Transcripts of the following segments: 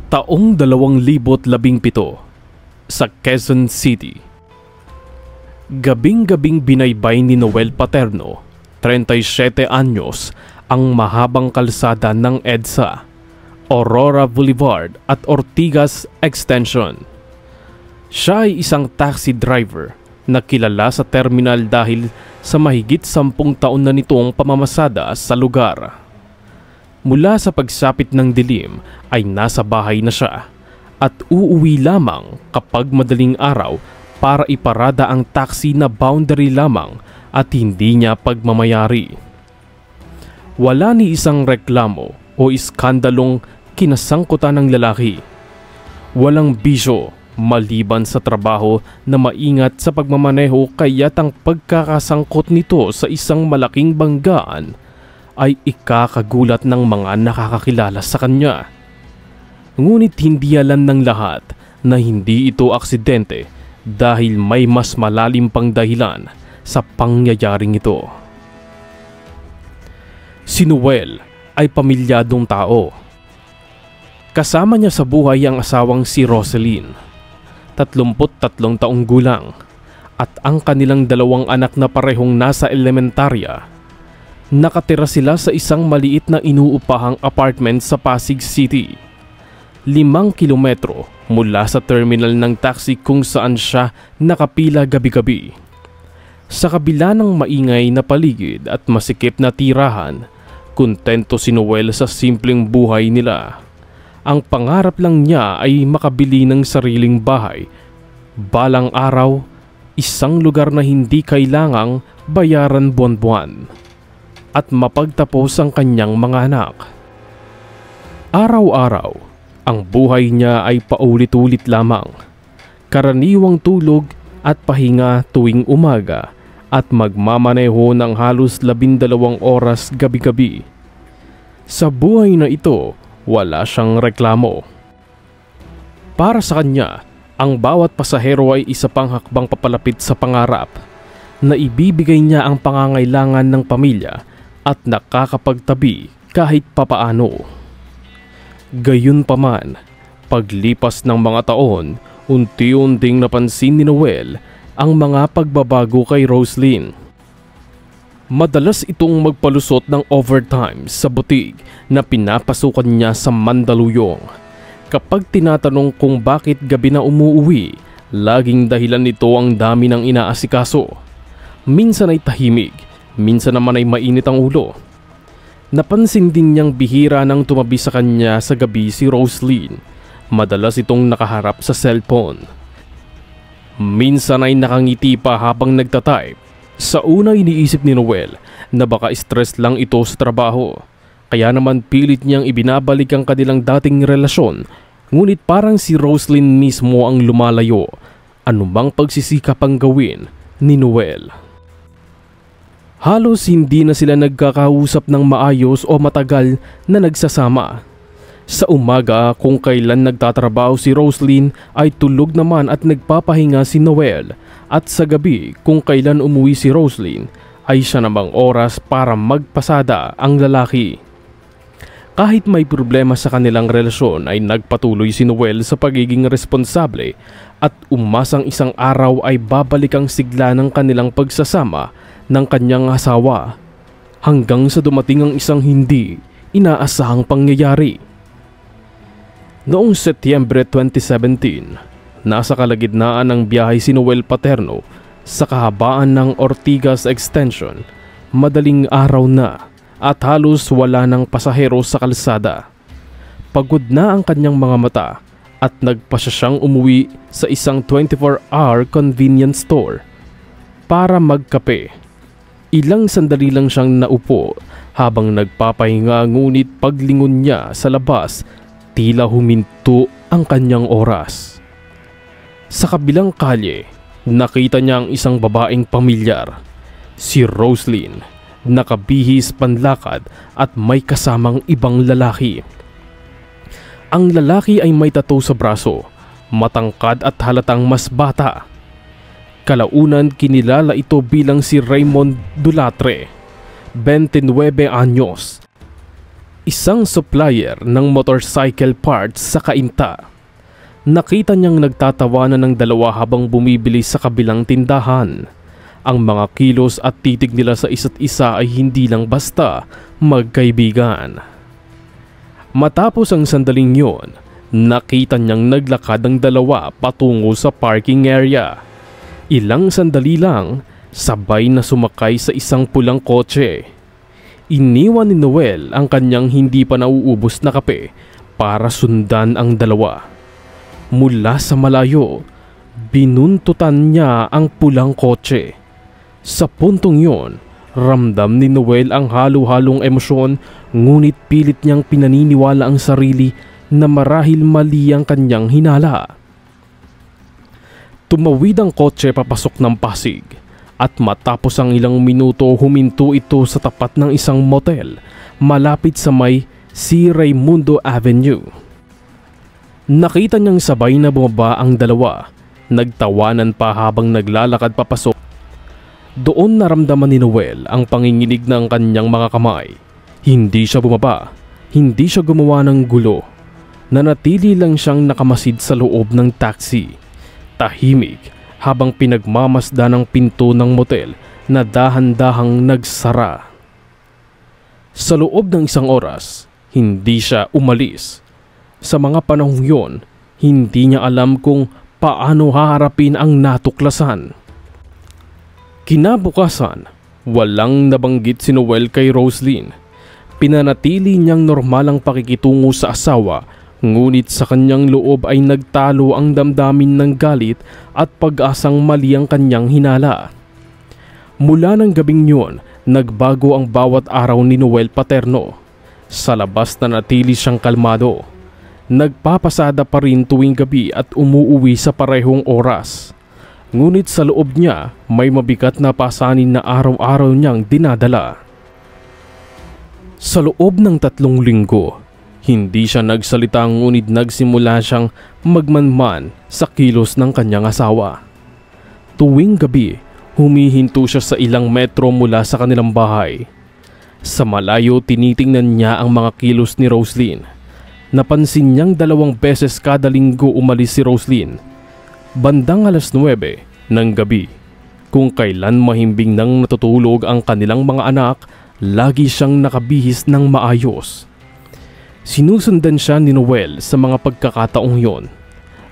Taong 2017 sa Quezon City. Gabing-gabing binaybay ni Noel Paterno, 37 anyos, ang mahabang kalsada ng EDSA, Aurora Boulevard at Ortigas Extension. Siya ay isang taxi driver na kilala sa terminal dahil sa mahigit 10 taon na nitong pamamasada sa lugar. Mula sa pagsapit ng dilim ay nasa bahay na siya at uuwi lamang kapag madaling araw para iparada ang taxi na boundary lamang at hindi niya pagmamayari. Wala ni isang reklamo o iskandalong kinasangkutan ng lalaki. Walang bisyo maliban sa trabaho na maingat sa pagmamaneho, kaya't ang pagkakasangkot nito sa isang malaking banggaan ay ikakagulat ng mga nakakakilala sa kanya. Ngunit hindi alam ng lahat na hindi ito aksidente dahil may mas malalim pang dahilan sa pangyayaring ito. Si Noel ay pamilyadong tao. Kasama niya sa buhay ang asawang si Roselyn, 33 taong gulang, at ang kanilang 2 anak na parehong nasa elementarya. Nakatira sila sa isang maliit na inuupahang apartment sa Pasig City, 5 kilometro mula sa terminal ng taxi kung saan siya nakapila gabi-gabi. Sa kabila ng maingay na paligid at masikip na tirahan, kontento si Noel sa simpleng buhay nila. Ang pangarap lang niya ay makabili ng sariling bahay, balang araw, isang lugar na hindi kailangang bayaran buwan-buwan, at mapagtapos ang kanyang mga anak. Araw-araw, ang buhay niya ay paulit-ulit lamang. Karaniwang tulog at pahinga tuwing umaga at magmamaneho ng halos 12 oras gabi-gabi. Sa buhay na ito, wala siyang reklamo. Para sa kanya, ang bawat pasahero ay isa pang hakbang papalapit sa pangarap na ibibigay niya ang pangangailangan ng pamilya at nakakapagtabi kahit papaano. Gayunpaman, paglipas ng mga taon, unti-unting napansin ni Noel ang mga pagbabago kay Roselyn. Madalas itong magpalusot ng overtime sa butig na pinapasukan niya sa Mandaluyong. Kapag tinatanong kung bakit gabi na umuuwi, laging dahilan nito ang dami ng inaasikaso. Minsan ay tahimik, minsan naman ay mainit ang ulo. Napansin din niyang bihira nang tumabi sa kanya sa gabi si Roselyn. Madalas itong nakaharap sa cellphone. Minsan ay nakangiti pa habang nagtatype. Sa una, iniisip ni Noel na baka stress lang ito sa trabaho. Kaya naman pilit niyang ibinabalik ang kanilang dating relasyon. Ngunit parang si Roselyn mismo ang lumalayo. Anumang pagsisikap ang gawin ni Noel. Halos hindi na sila nagkakausap ng maayos o matagal na nagsasama. Sa umaga, kung kailan nagtatrabaho si Roselyn, ay tulog naman at nagpapahinga si Noel. At sa gabi, kung kailan umuwi si Roselyn, ay siya namang oras para magpasada ang lalaki. Kahit may problema sa kanilang relasyon, ay nagpatuloy si Noel sa pagiging responsable at umasang isang araw ay babalik ang sigla ng kanilang pagsasama ng kanyang asawa, hanggang sa dumating ang isang hindi inaasahang pangyayari. Noong Setyembre 2017, nasa kalagitnaan ng biyahe si Noel Paterno sa kahabaan ng Ortigas Extension. Madaling araw na at halos wala ng pasahero sa kalsada. Pagod na ang kanyang mga mata at nagpasya siyang umuwi sa isang 24-hour convenience store para magkape. Ilang sandali lang siyang naupo habang nagpapahinga, ngunit paglingon niya sa labas, tila huminto ang kanyang oras. Sa kabilang kalye, nakita niya ang isang babaeng pamilyar, si Roselyn, nakabihis panlakad at may kasamang ibang lalaki. Ang lalaki ay may tattoo sa braso, matangkad at halatang mas bata. Kalaunan kinilala ito bilang si Raymond Dulatre, 29 anyos. isang supplier ng motorcycle parts sa Cainta. Nakita niyang nagtatawanan ng dalawa habang bumibili sa kabilang tindahan. Ang mga kilos at titig nila sa isa't isa ay hindi lang basta magkaibigan. Matapos ang sandaling yon, nakita niyang naglakad ang dalawa patungo sa parking area. Ilang sandali lang, sabay na sumakay sa isang pulang kotse. Iniwan ni Noel ang kanyang hindi pa nauubos na kape para sundan ang dalawa. Mula sa malayo, binuntutan niya ang pulang kotse. Sa puntong yon, ramdam ni Noel ang halo-halong emosyon, ngunit pilit niyang pinaniniwala ang sarili na marahil mali ang kanyang hinala. Tumawid ang kotse papasok ng Pasig at matapos ang ilang minuto huminto ito sa tapat ng isang motel malapit sa may C. Raimundo Avenue. Nakita niyang sabay na bumaba ang dalawa. Nagtawanan pa habang naglalakad papasok. Doon naramdaman ni Noel ang panginginig ng kanyang mga kamay. Hindi siya bumaba, hindi siya gumawa ng gulo. Nanatili lang siyang nakamasid sa loob ng taxi. Tahimik habang pinagmamasdan ang pinto ng motel na dahan-dahang nagsara. Sa loob ng isang oras, hindi siya umalis. Sa mga panahong yon, hindi niya alam kung paano haharapin ang natuklasan. Kinabukasan, walang nabanggit si Noel kay Roslyn. Pinanatili niyang normalang pakikitungo sa asawa, ngunit sa kanyang loob ay nagtalo ang damdamin ng galit at pag-asang mali ang kanyang hinala. Mula ng gabing yun, nagbago ang bawat araw ni Noel Paterno. Sa labas na natili siyang kalmado. Nagpapasada pa rin tuwing gabi at umuuwi sa parehong oras. Ngunit sa loob niya, may mabigat na pasanin na araw-araw niyang dinadala. Sa loob ng 3 linggo, hindi siya nagsalita ngunit nagsimula siyang magmanman sa kilos ng kanyang asawa. Tuwing gabi, humihinto siya sa ilang metro mula sa kanilang bahay. Sa malayo tinitingnan niya ang mga kilos ni Roslyn. Napansin niyang 2 beses kada linggo umalis si Roslyn. Bandang 9:00 ng gabi, kung kailan mahimbing nang natutulog ang kanilang mga anak, lagi siyang nakabihis ng maayos. Sinusundan siya ni Noel sa mga pagkakataong yon.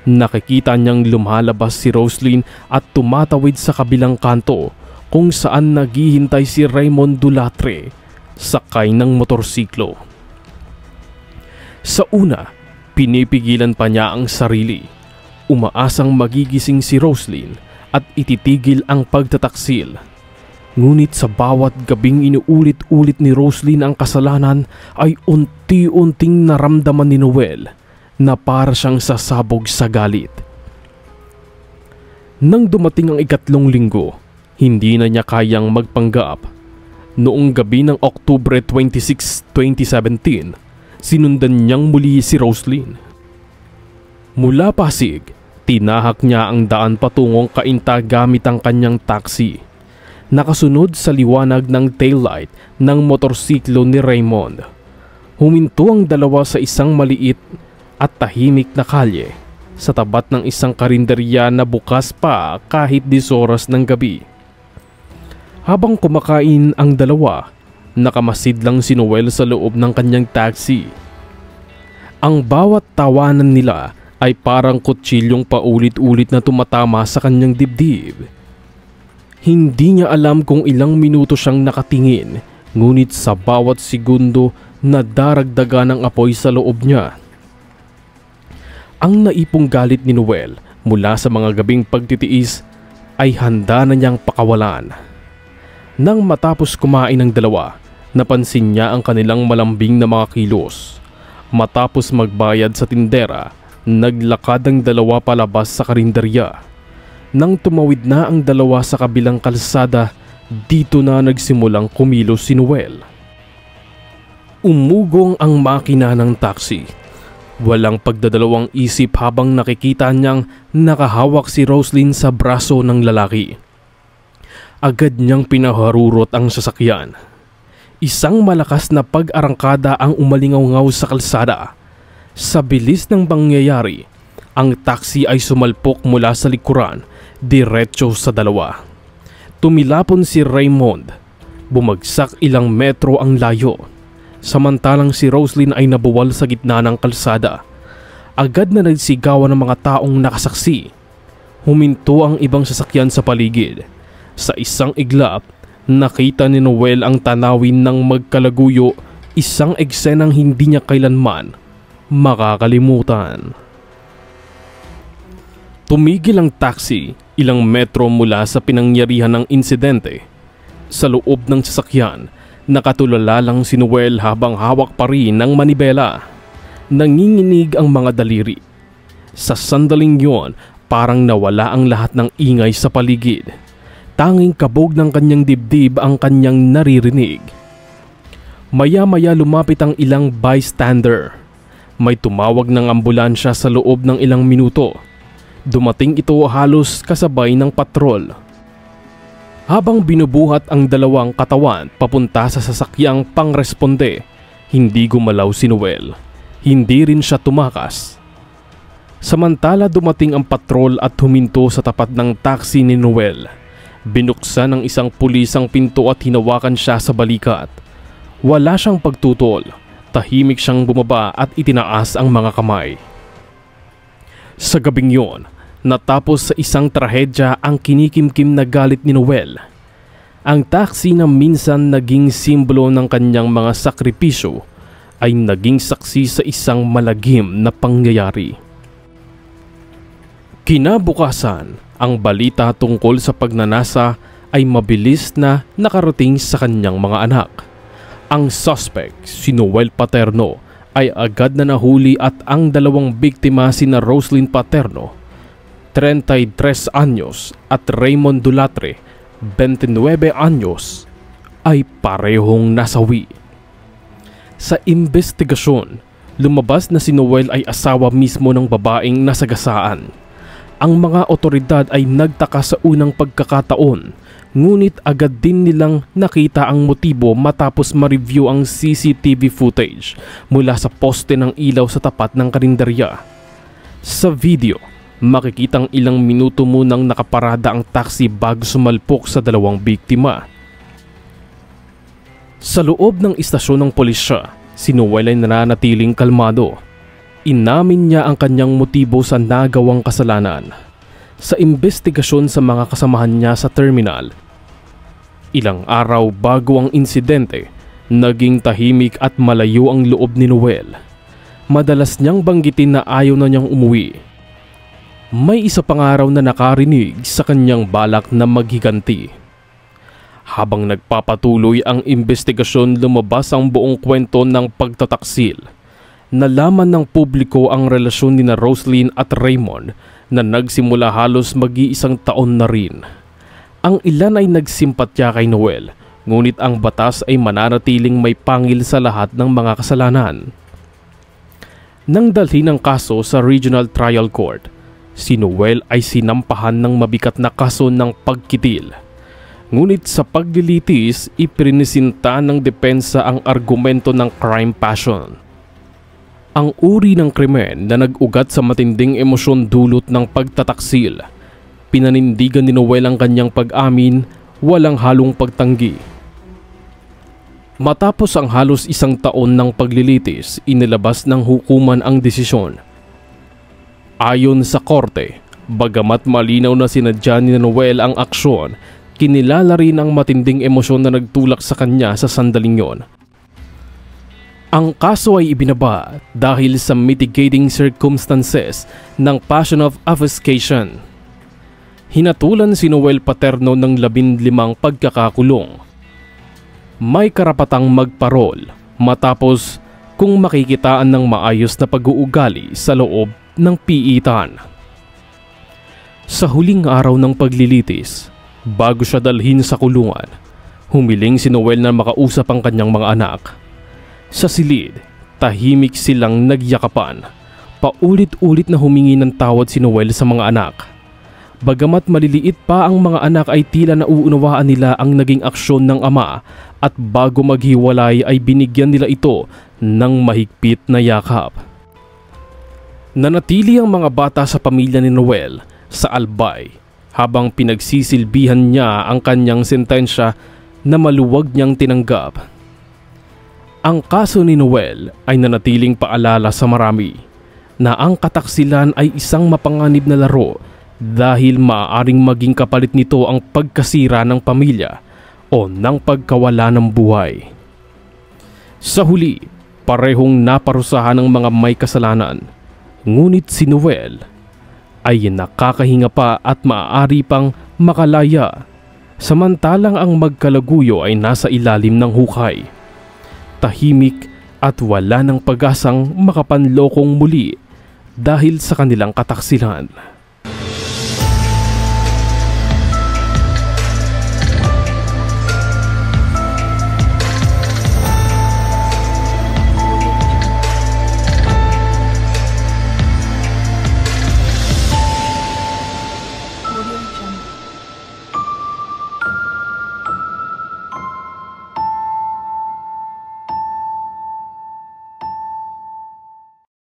Nakikita niyang lumalabas si Roslyn at tumatawid sa kabilang kanto kung saan naghihintay si Raymond Dulatre, sakay ng motorsiklo. Sa una, pinipigilan pa niya ang sarili. Umaasang magigising si Roslyn at ititigil ang pagtataksil. Ngunit sa bawat gabing inuulit-ulit ni Roslyn ang kasalanan ay unti-unting naramdaman ni Noel na para siyang sasabog sa galit. Nang dumating ang 3 linggo, hindi na niya kayang magpanggap. Noong gabi ng Oktubre 26, 2017, sinundan niyang muli si Roslyn. Mula Pasig, tinahak niya ang daan patungong Cainta gamit ang kanyang taxi. Nakasunod sa liwanag ng taillight ng motorsiklo ni Raymond. Huminto ang dalawa sa isang maliit at tahimik na kalye sa tabat ng isang karinderya na bukas pa kahit 10 oras ng gabi. Habang kumakain ang dalawa, nakamasid lang si Noel sa loob ng kanyang taxi. Ang bawat tawanan nila ay parang kutsilyong paulit-ulit na tumatama sa kanyang dibdib. Hindi niya alam kung ilang minuto siyang nakatingin, ngunit sa bawat segundo nadaragdagan ang apoy sa loob niya. Ang naipong galit ni Noel mula sa mga gabing pagtitiis ay handa na niyang pakawalan. Nang matapos kumain ng dalawa, napansin niya ang kanilang malambing na mga kilos. Matapos magbayad sa tindera, naglakad ang dalawa palabas sa karinderya. Nang tumawid na ang dalawa sa kabilang kalsada, dito na nagsimulang kumilos si Noel. Umugong ang makina ng taxi. Walang pagdadalawang isip habang nakikita niyang nakahawak si Roslyn sa braso ng lalaki. Agad niyang pinaharurot ang sasakyan. Isang malakas na pag-arangkada ang umalingaw-ngaw sa kalsada. Sa bilis ng pangyayari, ang taxi ay sumalpok mula sa likuran, diretso sa dalawa. Tumilapon si Raymond. Bumagsak ilang metro ang layo. Samantalang si Roslyn ay nabuwal sa gitna ng kalsada. Agad na nagsigawan ng mga taong nakasaksi. Huminto ang ibang sasakyan sa paligid. Sa isang iglap, nakita ni Noel ang tanawin ng magkalaguyo, isang eksenang hindi niya kailanman makakalimutan. Tumigil ang taxi ilang metro mula sa pinangyarihan ng insidente. Sa loob ng sasakyan, nakatulala lang si Noel habang hawak pa rin ng manibela. Nanginginig ang mga daliri. Sa sandaling yon, parang nawala ang lahat ng ingay sa paligid. Tanging kabog ng kanyang dibdib ang kanyang naririnig. Maya-maya lumapit ang ilang bystander. May tumawag ng ambulansya sa loob ng ilang minuto. Dumating ito halos kasabay ng patrol. Habang binubuhat ang dalawang katawan papunta sa sasakyang pangresponde, hindi gumalaw si Noel. Hindi rin siya tumakas. Samantala dumating ang patrol at huminto sa tapat ng taxi ni Noel. Binuksan ng isang pulis ang pinto at hinawakan siya sa balikat. Wala siyang pagtutol. Tahimik siyang bumaba at itinaas ang mga kamay. Sa gabing yon, natapos sa isang trahedya ang kinikimkim na galit ni Noel. Ang taxi na minsan naging simbolo ng kanyang mga sakripisyo ay naging saksi sa isang malagim na pangyayari. Kinabukasan, ang balita tungkol sa pagnanasa ay mabilis na nakarating sa kanyang mga anak. Ang suspect, si Noel Paterno, ay agad na nahuli at ang dalawang biktima sina Roslyn Paterno, 33 anyos, at Raymond Dulatre, 29 anyos, ay parehong nasawi. Sa investigasyon, lumabas na si Noel ay asawa mismo ng babaeng nasagasaan. Ang mga otoridad ay nagtaka sa unang pagkakataon, ngunit agad din nilang nakita ang motibo matapos ma-review ang CCTV footage mula sa poste ng ilaw sa tapat ng karinderya. Sa video, makikitang ilang minuto munang nakaparada ang taxi bago sumalpok sa dalawang biktima. Sa loob ng istasyon ng pulisya, si Noel ay nananatiling kalmado. Inamin niya ang kanyang motibo sa nagawang kasalanan. Sa investigasyon sa mga kasamahan niya sa terminal, ilang araw bago ang insidente, naging tahimik at malayo ang loob ni Noel. Madalas niyang banggitin na ayaw na niyang umuwi. May isa pang araw na nakarinig sa kanyang balak na maghiganti. Habang nagpapatuloy ang investigasyon, lumabas ang buong kwento ng pagtataksil. Nalaman ng publiko ang relasyon ni na Roslyn at Raymond na nagsimula halos mag-iisang taon na rin. Ang ilan ay nagsimpatya kay Noel, ngunit ang batas ay mananatiling may pangil sa lahat ng mga kasalanan. Nang dalhin ang kaso sa Regional Trial Court, si Noel ay sinampahan ng mabigat na kaso ng pagkitil. Ngunit sa paglilitis, iprinisinta ng depensa ang argumento ng crime passion. Ang uri ng krimen na nag-ugat sa matinding emosyon dulot ng pagtataksil. Pinanindigan ni Noel ang kanyang pag-amin, walang halong pagtanggi. Matapos ang halos isang taon ng paglilitis, inilabas ng hukuman ang desisyon. Ayon sa korte, bagamat malinaw na sinadya ni Noel ang aksyon, kinilala rin ang matinding emosyon na nagtulak sa kanya sa sandaling yon. Ang kaso ay ibinaba dahil sa mitigating circumstances ng passion of obfuscation. Hinatulan si Noel Paterno ng 15 pagkakakulong. May karapatang magparol matapos kung makikitaan ng maayos na pag-uugali sa loob ng piitan. Sa huling araw ng paglilitis, bago siya dalhin sa kulungan, humiling si Noel na makausap ang kanyang mga anak. Sa silid, tahimik silang nagyakapan. Paulit-ulit na humingi ng tawad si Noel sa mga anak. Bagamat maliliit pa ang mga anak ay tila nauunawaan nila ang naging aksyon ng ama at bago maghiwalay ay binigyan nila ito ng mahigpit na yakap. Nanatili ang mga bata sa pamilya ni Noel sa Albay habang pinagsisilbihan niya ang kanyang sentensya na maluwag niyang tinanggap. Ang kaso ni Noel ay nanatiling paalala sa marami na ang kataksilan ay isang mapanganib na laro dahil maaaring maging kapalit nito ang pagkasira ng pamilya o ng pagkawala ng buhay. Sa huli, parehong naparusahan ng mga may kasalanan. Ngunit si Noel ay nakakahinga pa at maaari pang makalaya, samantalang ang magkalaguyo ay nasa ilalim ng hukay. Tahimik at wala ng pag-asang makapanlokong muli dahil sa kanilang kataksilan.